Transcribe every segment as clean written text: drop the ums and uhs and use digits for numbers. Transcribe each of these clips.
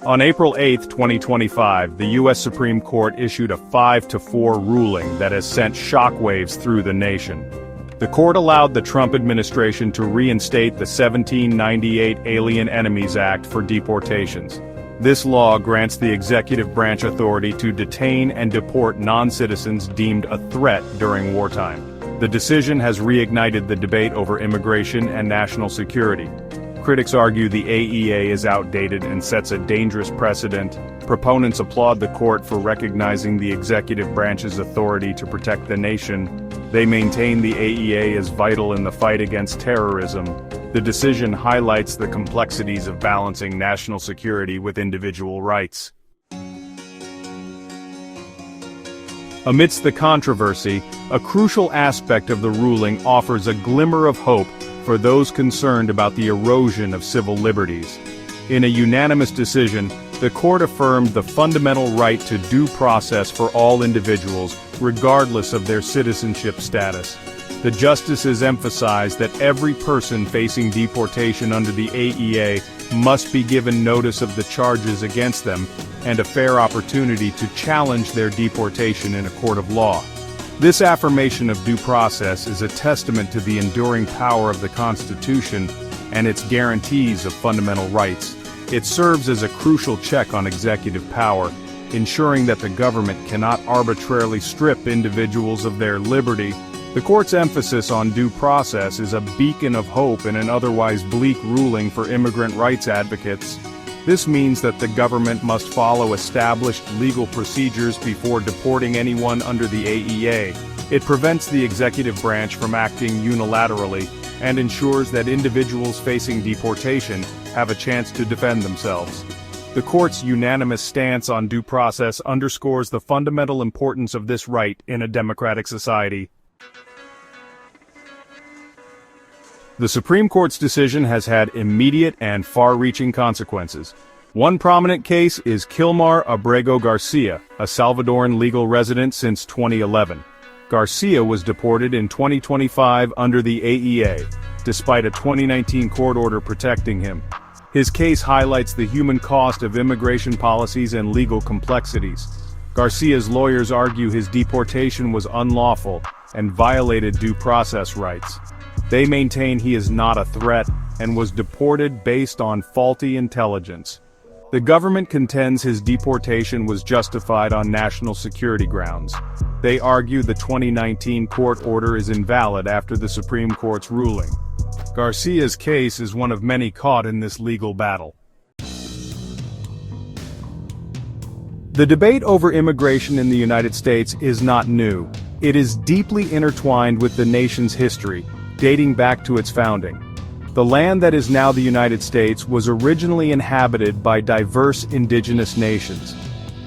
On April 8, 2025, the U.S. Supreme Court issued a 5-4 ruling that has sent shockwaves through the nation. The court allowed the Trump administration to reinstate the 1798 Alien Enemies Act for deportations. This law grants the executive branch authority to detain and deport non-citizens deemed a threat during wartime. The decision has reignited the debate over immigration and national security. Critics argue the AEA is outdated and sets a dangerous precedent. Proponents applaud the court for recognizing the executive branch's authority to protect the nation. They maintain the AEA is vital in the fight against terrorism. The decision highlights the complexities of balancing national security with individual rights. Amidst the controversy, a crucial aspect of the ruling offers a glimmer of hope for those concerned about the erosion of civil liberties. In a unanimous decision, the court affirmed the fundamental right to due process for all individuals, regardless of their citizenship status. The justices emphasized that every person facing deportation under the AEA must be given notice of the charges against them and a fair opportunity to challenge their deportation in a court of law. This affirmation of due process is a testament to the enduring power of the Constitution and its guarantees of fundamental rights. It serves as a crucial check on executive power, ensuring that the government cannot arbitrarily strip individuals of their liberty. The court's emphasis on due process is a beacon of hope in an otherwise bleak ruling for immigrant rights advocates. This means that the government must follow established legal procedures before deporting anyone under the AEA. It prevents the executive branch from acting unilaterally and ensures that individuals facing deportation have a chance to defend themselves. The court's unanimous stance on due process underscores the fundamental importance of this right in a democratic society. The Supreme Court's decision has had immediate and far-reaching consequences. One prominent case is Kilmar Abrego Garcia, a Salvadoran legal resident since 2011. Garcia was deported in 2025 under the AEA, despite a 2019 court order protecting him. His case highlights the human cost of immigration policies and legal complexities. Garcia's lawyers argue his deportation was unlawful and violated due process rights. They maintain he is not a threat and was deported based on faulty intelligence. The government contends his deportation was justified on national security grounds. They argue the 2019 court order is invalid after the Supreme Court's ruling. Garcia's case is one of many caught in this legal battle. The debate over immigration in the United States is not new. It is deeply intertwined with the nation's history, dating back to its founding. The land that is now the United States was originally inhabited by diverse indigenous nations.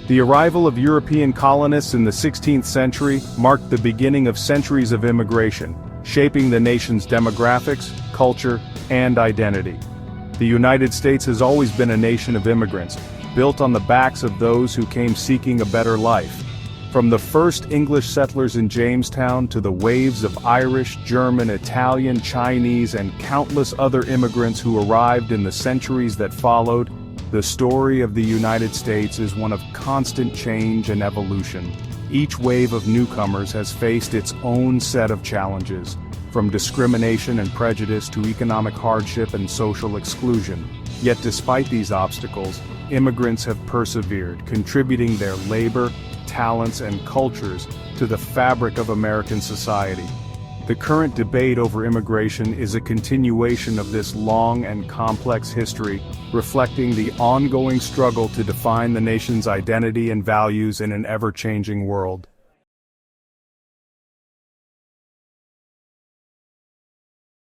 The arrival of European colonists in the 16th century marked the beginning of centuries of immigration, shaping the nation's demographics, culture, and identity. The United States has always been a nation of immigrants, built on the backs of those who came seeking a better life. From the first English settlers in Jamestown to the waves of Irish, German, Italian, Chinese, and countless other immigrants who arrived in the centuries that followed, the story of the United States is one of constant change and evolution. Each wave of newcomers has faced its own set of challenges, from discrimination and prejudice to economic hardship and social exclusion. Yet despite these obstacles, immigrants have persevered, contributing their labor, talents, and cultures to the fabric of American society. The current debate over immigration is a continuation of this long and complex history, reflecting the ongoing struggle to define the nation's identity and values in an ever-changing world.